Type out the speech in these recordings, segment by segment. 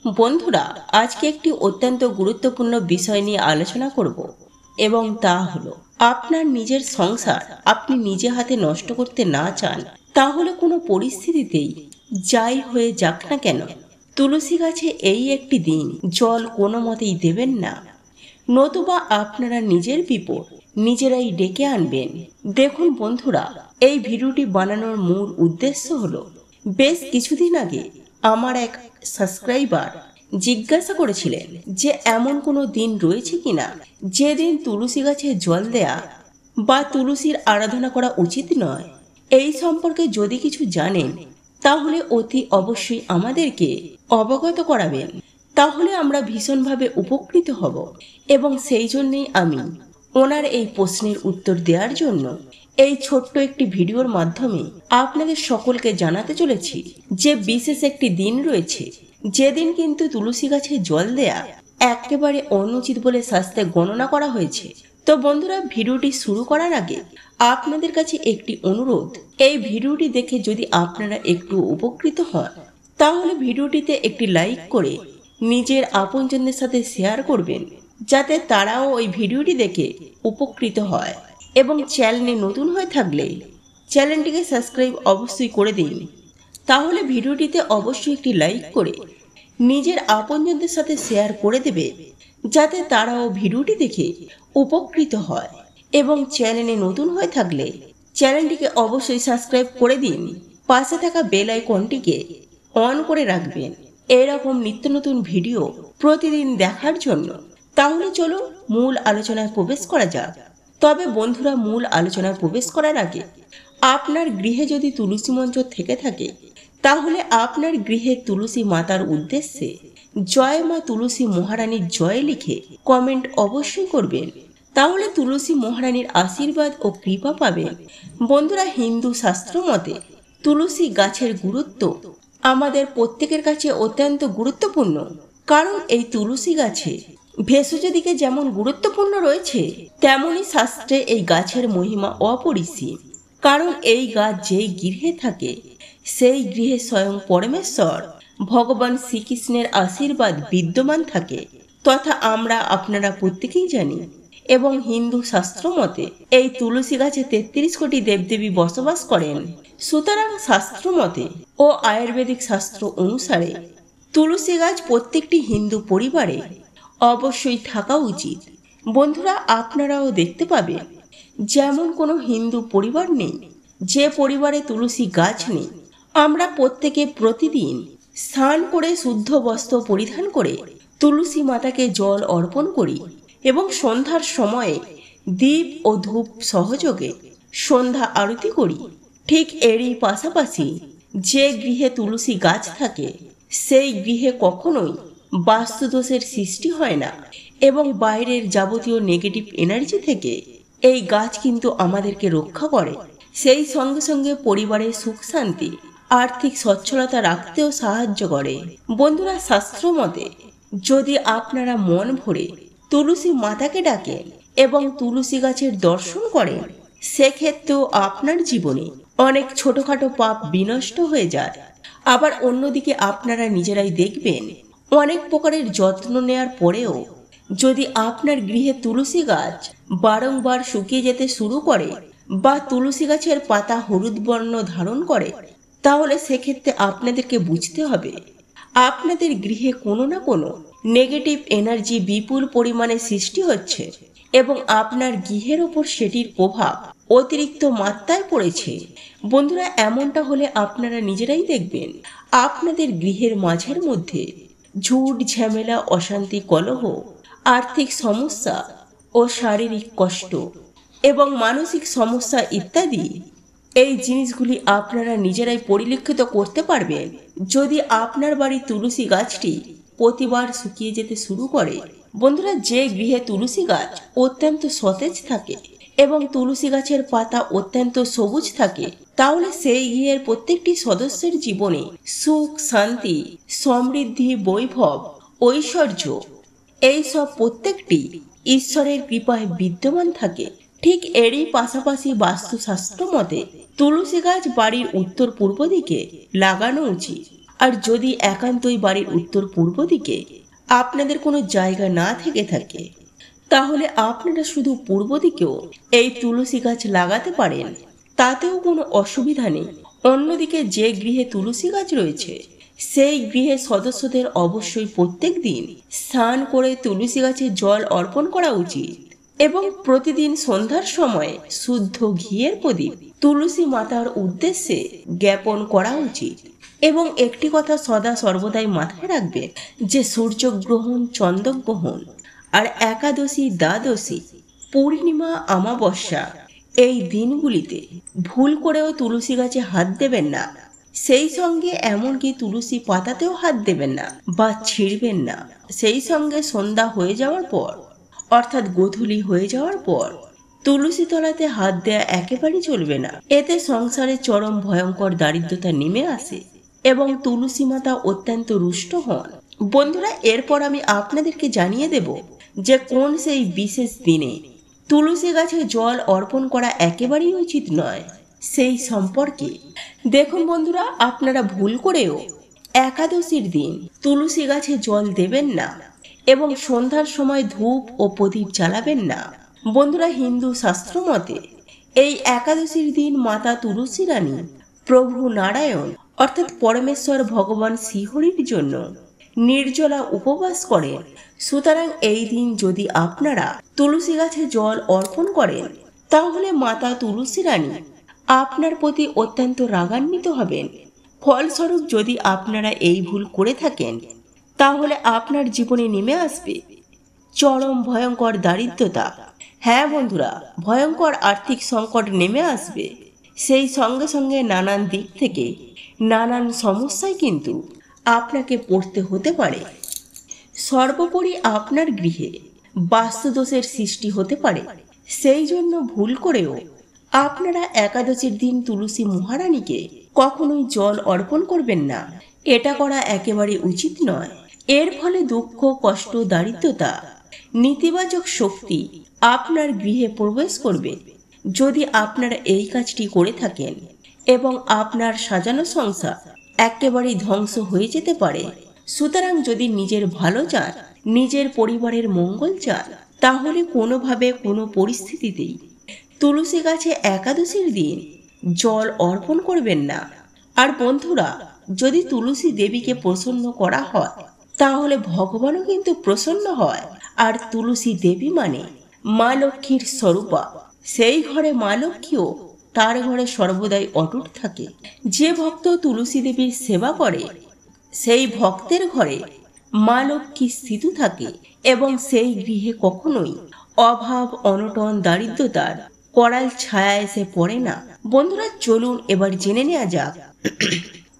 বন্ধুরা, আজকে একটি অত্যন্ত গুরুত্বপূর্ণ বিষয় নিয়ে আলোচনা করব এবং তা হলো আপনার নিজের সংসার আপনি নিজে হাতে নষ্ট করতে না চান, তাহলে কোনো পরিস্থিতিতেই যাই হয়ে যাক না কেন তুলসী গাছে এই একটি দিন জল কোনো মতেই দেবেন না, নতুবা আপনারা নিজের বিপদ নিজেরাই ডেকে আনবেন। দেখুন বন্ধুরা, এই ভিডিওটি বানানোর মূল উদ্দেশ্য হলো, বেশ কিছুদিন আগে আমার এক সাবস্ক্রাইবার জিজ্ঞাসা করেছিলেন যে এমন কোনো দিন রয়েছে কিনা যেদিন তুলসী গাছে জল দেয়া বা তুলসীর আরাধনা করা উচিত নয়। এই সম্পর্কে যদি কিছু জানেন তাহলে অতি অবশ্যই আমাদেরকে অবগত করাবেন, তাহলে আমরা ভীষণভাবে উপকৃত হব। এবং সেই জন্যেই আমি ওনার এই প্রশ্নের উত্তর দেওয়ার জন্য এই ছোট্ট একটি ভিডিওর মাধ্যমে আপনাদের সকলকে জানাতে চলেছি যে বিশেষ একটি দিন রয়েছে যেদিন কিন্তু তুলসী গাছে জল দেয়া একেবারে অনুচিত বলে শাস্ত্রে গণনা করা হয়েছে। তো বন্ধুরা, ভিডিওটি শুরু করার আগে আপনাদের কাছে একটি অনুরোধ, এই ভিডিওটি দেখে যদি আপনারা একটু উপকৃত হন তাহলে ভিডিওটিতে একটি লাইক করে নিজের আপনজনদের সাথে শেয়ার করবেন, যাতে তারাও ওই ভিডিওটি দেখে উপকৃত হয়। এবং চ্যানেলে নতুন হয়ে থাকলে চ্যানেলটিকে সাবস্ক্রাইব অবশ্যই করে দিন। তাহলে ভিডিওটিতে অবশ্যই একটি লাইক করে নিজের আপনজনদের সাথে শেয়ার করে দেবে, যাতে তারাও ভিডিওটি দেখে উপকৃত হয়। এবং চ্যানেলে নতুন হয়ে থাকলে চ্যানেলটিকে অবশ্যই সাবস্ক্রাইব করে দিন, পাশে থাকা বেল আইকনটিকে অন করে রাখবেন এরকম নিত্য নতুন ভিডিও প্রতিদিন দেখার জন্য। তাহলে চলো মূল আলোচনায় প্রবেশ করা যাক। তবে বন্ধুরা, মূল আলোচনায় প্রবেশ করার আগে আপনার গৃহে যদি তুলসী মঞ্চ থেকে থাকে তাহলে আপনার গৃহে তুলসী মাতার উদ্দেশ্যে জয় মা তুলসী মহারানীর জয় লিখে কমেন্ট অবশ্যই করবেন, তাহলে তুলসী মহারানীর আশীর্বাদ ও কৃপা পাবেন। বন্ধুরা, হিন্দু শাস্ত্র মতে তুলসী গাছের গুরুত্ব আমাদের প্রত্যেকের কাছে অত্যন্ত গুরুত্বপূর্ণ, কারণ এই তুলসী গাছে ভেষজ দিকে যেমন গুরুত্বপূর্ণ রয়েছে তেমনি শাস্ত্রে এই গাছের মহিমা অপরিসীম। কারণ এই গাছ যেই গৃহে থাকে সেই গৃহে স্বয়ং পরমেশ্বর ভগবান শ্রীকৃষ্ণের আশীর্বাদ বিদ্যমান থাকে, তথা আমরা আপনারা প্রত্যেকেই জানি। এবং হিন্দু শাস্ত্র মতে এই তুলসী গাছে ৩৩ কোটি দেবদেবী বসবাস করেন। সুতরাং শাস্ত্র মতে ও আয়ুর্বেদিক শাস্ত্র অনুসারে তুলসী গাছ প্রত্যেকটি হিন্দু পরিবারে অবশ্যই থাকা উচিত। বন্ধুরা, আপনারাও দেখতে পাবেন যেমন কোনো হিন্দু পরিবার নেই যে পরিবারে তুলসী গাছ নেই। আমরা প্রত্যেকে প্রতিদিন স্নান করে শুদ্ধ বস্ত্র পরিধান করে তুলসী মাতাকে জল অর্পণ করি এবং সন্ধ্যার সময়ে দীপ ও ধূপ সহযোগে সন্ধ্যা আরতি করি। ঠিক এরই পাশাপাশি যে গৃহে তুলসী গাছ থাকে সেই গৃহে কখনোই বাস্তুদোষের সৃষ্টি হয় না এবং বাইরের যাবতীয় নেগেটিভ এনার্জি থেকে এই গাছ কিন্তু আমাদেরকে রক্ষা করে। সেই সঙ্গে সঙ্গে পরিবারের সুখ শান্তি আর্থিক সচ্ছলতা রাখতেও সাহায্য করে। বন্ধুরা, শাস্ত্র মতে যদি আপনারা মন ভরে তুলসী মাতাকে ডাকেন এবং তুলসী গাছের দর্শন করেন, সেক্ষেত্রেও আপনার জীবনে অনেক ছোটখাটো পাপ বিনষ্ট হয়ে যায়। আবার অন্যদিকে আপনারা নিজেরাই দেখবেন অনেক প্রকারের যত্ন নেয়ার পরেও যদি আপনার গৃহে তুলসী গাছ বারংবার শুকিয়ে যেতে শুরু করে বা তুলসী গাছের পাতা হলুদ বর্ণ ধারণ করে, তাহলে সেক্ষেত্রে আপনাদেরকে বুঝতে হবে আপনাদের গৃহে কোনো না কোনো নেগেটিভ এনার্জি বিপুল পরিমাণে সৃষ্টি হচ্ছে এবং আপনার গৃহের ওপর সেটির প্রভাব অতিরিক্ত মাত্রায় পড়েছে। বন্ধুরা, এমনটা হলে আপনারা নিজেরাই দেখবেন আপনাদের গৃহের মাঝের মধ্যে ঝুট ঝামেলা, অশান্তি, কলহ, আর্থিক সমস্যা ও শারীরিক কষ্ট এবং মানসিক সমস্যা ইত্যাদি এই জিনিসগুলি আপনারা নিজেরাই পরিলক্ষিত করতে পারবেন যদি আপনার বাড়ির তুলসী গাছটি প্রতিবার শুকিয়ে যেতে শুরু করে। বন্ধুরা, যে গৃহে তুলসী গাছ অত্যন্ত সতেজ থাকে এবং তুলসী গাছের পাতা অত্যন্ত সবুজ থাকে, তাহলে সেই গৃহের প্রত্যেকটি সদস্যের জীবনে সুখ শান্তি, সমৃদ্ধি, বৈভব, ঐশ্বর্য এইসব প্রত্যেকটি ঈশ্বরের কৃপায় বিদ্যমান থাকে। ঠিক এরই পাশাপাশি বাস্তুশাস্ত্র মতে তুলসী গাছ বাড়ির উত্তর পূর্ব দিকে লাগানো উচিত। আর যদি একান্তই বাড়ির উত্তর পূর্ব দিকে আপনাদের কোনো জায়গা না থেকে থাকে, তাহলে আপনারা শুধু পূর্ব দিকেও এই তুলসী গাছ লাগাতে পারেন, তাতেও কোনো অসুবিধা নেই। অন্যদিকে যে গৃহে তুলসী গাছ রয়েছে সেই গৃহের সদস্যদের অবশ্যই প্রত্যেক দিন স্নান করে তুলসী গাছে জল অর্পণ করা উচিত এবং প্রতিদিন সন্ধ্যার সময় শুদ্ধ ঘিয়ের প্রদীপ তুলসী মাতার উদ্দেশ্যে জ্ঞাপন করা উচিত। এবং একটি কথা সদা সর্বদাই মাথায় রাখবেন যে সূর্যগ্রহণ, চন্দ্রগ্রহণ আর একাদশী, দ্বাদশী, পূর্ণিমা, অমাবস্যা এই দিনগুলিতে ভুল করেও তুলসী গাছে হাত দেবেন না। সেই সঙ্গে এমনকি তুলসী পাতাতেও হাত দেবেন না বা ছিঁড়বেন না। সেই সঙ্গে সন্ধ্যা হয়ে যাওয়ার পর অর্থাৎ গোধূলি হয়ে যাওয়ার পর তুলসী তলাতে হাত দেয়া একেবারেই চলবে না। এতে সংসারে চরম ভয়ঙ্কর দারিদ্রতা নেমে আসে এবং তুলসী মাতা অত্যন্ত রুষ্ট হন। বন্ধুরা, এরপর আমি আপনাদেরকে জানিয়ে দেব যে কোন সেই বিশেষ দিনে তুলসী গাছে জল অর্পণ করা একেবারেই উচিত নয় সেই সম্পর্কে। দেখুন বন্ধুরা, আপনারা ভুল করেও একাদশীর দিন তুলসী গাছে জল দেবেন না এবং সন্ধ্যার সময় ধূপ ও প্রদীপ জ্বালাবেন না। বন্ধুরা, হিন্দু শাস্ত্র মতে এই একাদশীর দিন মাতা তুলসী রানী প্রভু নারায়ণ অর্থাৎ পরমেশ্বর ভগবান শ্রীহরির জন্য নির্জলা উপবাস করেন। সুতরাং এই দিন যদি আপনারা তুলসী গাছে জল অর্পণ করেন, তাহলে মাতা তুলসী রানী আপনার প্রতি অত্যন্ত রাগান্বিত হবেন। ফলস্বরূপ যদি আপনারা এই ভুল করে থাকেন, তাহলে আপনার জীবনে নেমে আসবে চরম ভয়ঙ্কর দারিদ্রতা। হ্যাঁ বন্ধুরা, ভয়ঙ্কর আর্থিক সংকট নেমে আসবে। সেই সঙ্গে সঙ্গে নানান দিক থেকে নানান সমস্যায় কিন্তু আপনাকে পড়তে হতে পারে। সর্বোপরি আপনার গৃহে বাস্তুদোষের সৃষ্টি হতে পারে। সেই জন্য ভুল করেও আপনারা একাদশীর দিন তুলসী মহারানীকে কখনোই জল অর্পণ করবেন না। এটা করা একেবারে উচিত নয়। এর ফলে দুঃখ, কষ্ট, দারিদ্রতা, নেতিবাচক শক্তি আপনার গৃহে প্রবেশ করবে। যদি আপনারা এই কাজটি করে থাকেন এবং আপনার সাজানো সংসার একেবারেই ধ্বংস হয়ে যেতে পারে। সুতরাং যদি নিজের ভালো চান, নিজের পরিবারের মঙ্গল চান, তাহলে কোনোভাবে কোনো পরিস্থিতিতেই তুলসী গাছে একাদশীর দিন জল অর্পণ করবেন না। আর বন্ধুরা, যদি তুলসী দেবীকে প্রসন্ন করা হয়, তাহলে ভগবানও কিন্তু প্রসন্ন হয়। আর তুলসী দেবী মানে মা লক্ষ্মীর স্বরূপা। সেই ঘরে মা লক্ষ্মীও তার ঘরে সর্বদাই অটুট থাকে। যে ভক্ত তুলসী দেবীর সেবা করে, সেই ভক্তের ঘরে মা লক্ষ্মী স্থিত থাকে এবং সেই গৃহে কখনোই অভাব, অনটন, দারিদ্রতার করাল ছায়া এসে পড়ে না। বন্ধুরা, চলুন এবার জেনে নেওয়া যাক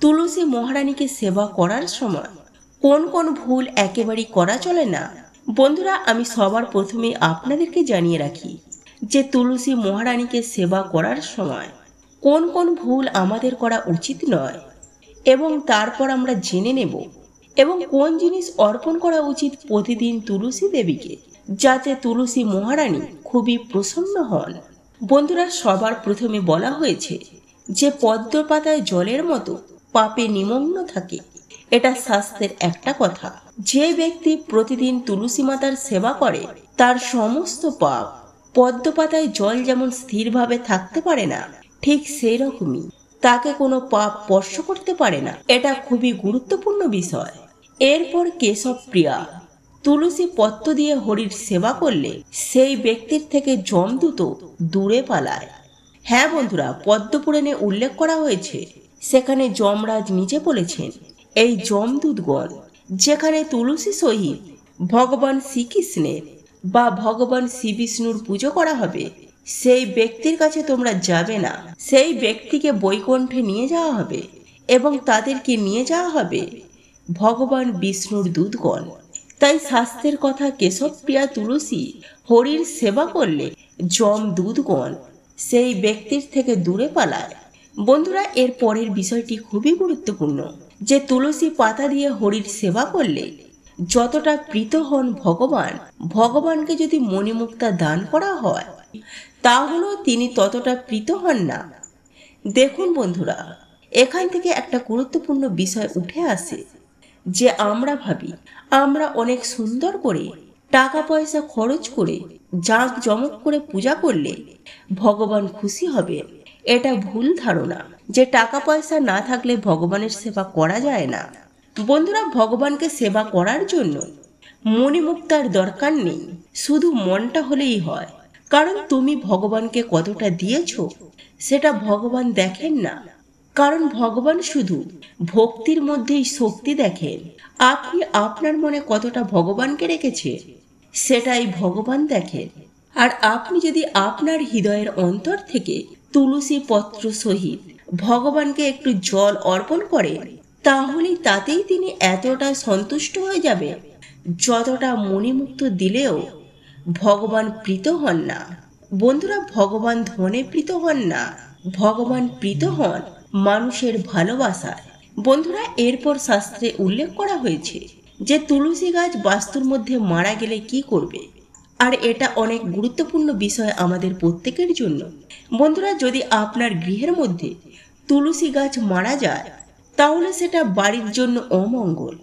তুলসী মহারানীকে সেবা করার সময় কোন কোন ভুল একেবারেই করা চলে না। বন্ধুরা, আমি সবার প্রথমে আপনাদেরকে জানিয়ে রাখি যে তুলসী মহারানীকে সেবা করার সময় কোন কোন ভুল আমাদের করা উচিত নয়, এবং তারপর আমরা জেনে নেব এবং কোন জিনিস অর্পণ করা উচিত প্রতিদিন তুলসী দেবীকে, যাতে তুলসী মহারানী খুবই প্রসন্ন হন। বন্ধুরা, সবার প্রথমে বলা হয়েছে যে পদ্ম পাতায় জলের মতো পাপে নিমগ্ন থাকে। এটা শাস্ত্রের একটা কথা। যে ব্যক্তি প্রতিদিন তুলসী মাতার সেবা করে, তার সমস্ত পাপ, পদ্ম পাতায় জল যেমন স্থিরভাবে থাকতে পারে না, ঠিক সেই রকমই তাকে কোনো পাপ স্পর্শ করতে পারে না। এটা খুবই গুরুত্বপূর্ণ বিষয়। এরপর কেশব প্রিয়া, তুলসী পত্র দিয়ে হরির সেবা করলে সেই ব্যক্তির থেকে যমদূত দূরে পালায়। হ্যাঁ বন্ধুরা, পদ্মপুরাণে উল্লেখ করা হয়েছে, সেখানে যমরাজ নিজে বলেছেন, এই যমদূতগণ যেখানে তুলসী সহিত ভগবান শ্রীকৃষ্ণের বা ভগবান শ্রী বিষ্ণুর পুজো করা হবে, সেই ব্যক্তির কাছে তোমরা যাবে না। সেই ব্যক্তিকে বৈকুণ্ঠে নিয়ে যাওয়া হবে এবং তাদেরকে নিয়ে যাওয়া হবে ভগবান বিষ্ণুর দূতগণ। তাই শাস্ত্রের কথা, কেশবপ্রিয়া তুলসী হরির সেবা করলে যমদূতগণ সেই ব্যক্তির থেকে দূরে পালায়। বন্ধুরা, এর পরের বিষয়টি খুবই গুরুত্বপূর্ণ যে তুলসী পাতা দিয়ে হরির সেবা করলে যতটা প্রীত হন ভগবান, ভগবানকে যদি মণিমুক্তা দান করা হয়, তাহলেও তিনি ততটা প্রীত হন না। দেখুন বন্ধুরা, এখান থেকে একটা গুরুত্বপূর্ণ বিষয় উঠে আসে যে আমরা ভাবি আমরা অনেক সুন্দর করে টাকা পয়সা খরচ করে জাঁক জমক করে পূজা করলে ভগবান খুশি হবেন। এটা ভুল ধারণা যে টাকা পয়সা না থাকলে ভগবানের সেবা করা যায় না। বন্ধুরা, ভগবানকে সেবা করার জন্য মণিমুক্তার দরকার নেই, শুধু মনটা হলেই হয়। কারণ তুমি ভগবানকে কতটা দিয়েছ সেটা ভগবান দেখেন না, কারণ ভগবান শুধু ভক্তির মধ্যেই শক্তি দেখেন। আপনি আপনার মনে কতটা ভগবানকে রেখেছে সেটাই ভগবান দেখেন। আর আপনি যদি আপনার হৃদয়ের অন্তর থেকে তুলসী পত্র সহিত ভগবানকে একটু জল অর্পণ করেন, তাহলেই তাতেই তিনি এতটা সন্তুষ্ট হয়ে যাবে যতটা মণিমুক্ত দিলেও ভগবান প্রীত হন না। বন্ধুরা, ভগবান ধনে প্রীত হন না, ভগবান প্রীত হন মানুষের ভালোবাসায়। বন্ধুরা, এরপর শাস্ত্রে উল্লেখ করা হয়েছে যে তুলসী গাছ বাস্তুর মধ্যে মারা গেলে কি করবে। আর এটা অনেক গুরুত্বপূর্ণ বিষয় আমাদের প্রত্যেকের জন্য। বন্ধুরা, যদি আপনার গৃহের মধ্যে তুলসী গাছ মারা যায় তাহলে সেটা বাড়ির জন্য অমঙ্গল।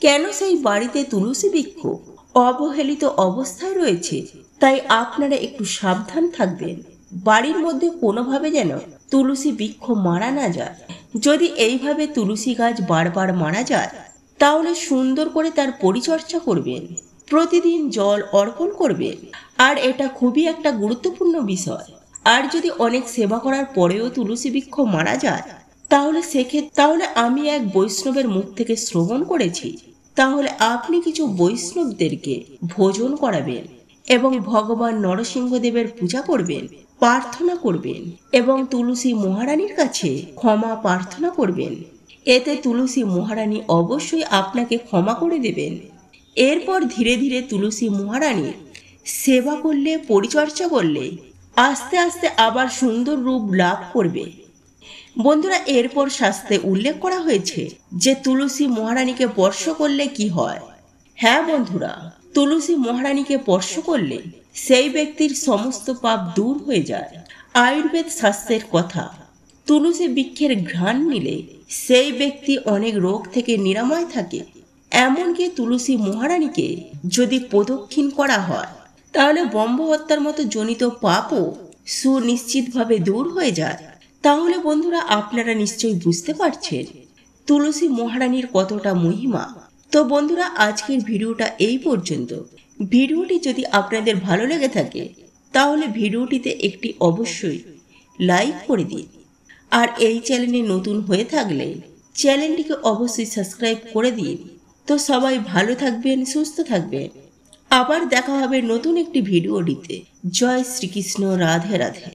কেন সেই বাড়িতে তুলসী বৃক্ষ অবহেলিত অবস্থায় রয়েছে, তাই আপনারা একটু সাবধান থাকবেন। বাড়ির মধ্যে কোনোভাবে যেন তুলসী বৃক্ষ মারা না যায়। যদি এইভাবে তুলসী গাছ বারবার মারা যায় তাহলে সুন্দর করে তার পরিচর্যা করবেন, প্রতিদিন জল অর্পণ করবেন। আর এটা খুবই একটা গুরুত্বপূর্ণ বিষয়। আর যদি অনেক সেবা করার পরেও তুলসী বৃক্ষ মারা যায় তাহলে আমি এক বৈষ্ণবের মুখ থেকে শ্রবণ করেছি, তাহলে আপনি কিছু বৈষ্ণবদেরকে ভোজন করাবেন এবং ভগবান নরসিংহদেবের পূজা করবেন, প্রার্থনা করবেন এবং তুলসী মহারানীর কাছে ক্ষমা প্রার্থনা করবেন। এতে তুলসী মহারানী অবশ্যই আপনাকে ক্ষমা করে দেবেন। এরপর ধীরে ধীরে তুলসী মহারানীর সেবা করলে, পরিচর্যা করলে আস্তে আস্তে আবার সুন্দর রূপ লাভ করবে। বন্ধুরা, এরপর শাস্ত্রে উল্লেখ করা হয়েছে যে তুলসী মহারানীকে স্পর্শ করলে কি হয়। হ্যাঁ বন্ধুরা, তুলসী মহারানীকে স্পর্শ করলে সেই ব্যক্তির সমস্ত পাপ দূর হয়ে যায়। আয়ুর্বেদ শাস্ত্রের কথা, তুলসী বৃক্ষের ঘ্রাণ নিলে সেই ব্যক্তি অনেক রোগ থেকে নিরাময় থাকে। এমনকি তুলসী মহারানীকে যদি প্রদক্ষিণ করা হয় তাহলে ব্রহ্ম হত্যার মতো জনিত পাপও সুনিশ্চিতভাবে দূর হয়ে যায়। তাহলে বন্ধুরা, আপনারা নিশ্চয়ই বুঝতে পারছেন তুলসী মহারানীর কতটা মহিমা। তো বন্ধুরা, আজকের ভিডিওটা এই পর্যন্ত। ভিডিওটি যদি আপনাদের ভালো লেগে থাকে তাহলে ভিডিওটিতে একটি অবশ্যই লাইক করে দিন। আর এই চ্যানেলে নতুন হয়ে থাকলে চ্যানেলটিকে অবশ্যই সাবস্ক্রাইব করে দিন। তো সবাই ভালো থাকবেন, সুস্থ থাকবেন। আবার দেখা হবে নতুন একটি ভিডিওটিতে। জয় শ্রীকৃষ্ণ, রাধে রাধে।